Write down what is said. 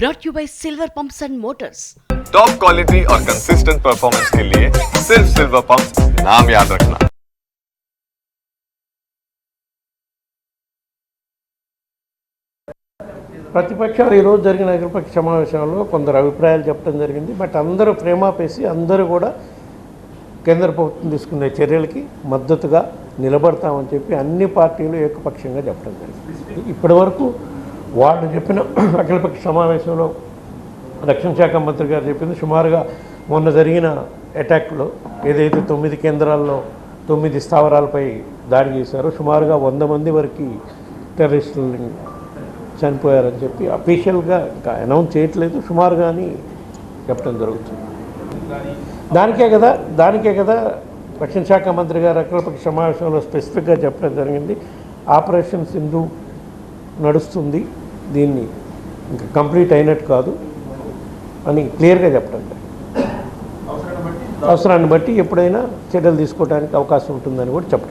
brought you by Silver Pumps and Motors. Top quality और consistent performance के लिए सिर्फ सिल्वर पंप्स नाम याद रखना। ప్రతిపక్షాలు ఈరోజు జరిగిన అఖిలపక్ష సమావేశంలో కొందరు అభిప్రాయాలు చెప్పడం జరిగింది. బట్ అందరూ ప్రేమాపేసి అందరూ కూడా కేంద్ర ప్రభుత్వం తీసుకునే చర్యలకి మద్దతుగా నిలబడతామని చెప్పి అన్ని పార్టీలు ఏకపక్షంగా చెప్పడం జరిగింది. ఇప్పటి వరకు వాళ్ళు చెప్పిన అఖిలపక్ష సమావేశంలో రక్షణ శాఖ మంత్రి గారు చెప్పింది సుమారుగా మొన్న జరిగిన అటాక్లో ఏదైతే 9 కేంద్రాల్లో 9 స్థావరాలపై దాడి చేశారో సుమారుగా 100 మంది వరకు టెర్రరిస్టులు చనిపోయారని చెప్పి అఫీషియల్గా ఇంకా అనౌన్స్ చేయట్లేదు, సుమారుగా అని చెప్పడం జరుగుతుంది. దానికే కదా రక్షణ శాఖ మంత్రి గారు అఖిలపక్ష సమావేశంలో స్పెసిఫిక్గా చెప్పడం జరిగింది. ఆపరేషన్ సింధు నడుస్తుంది, దీన్ని ఇంకా కంప్లీట్ అయినట్టు కాదు అని క్లియర్గా చెప్పడం జరిగింది. అవసరాన్ని బట్టి ఎప్పుడైనా చర్యలు తీసుకోవడానికి అవకాశం ఉంటుందని కూడా చెప్పడం.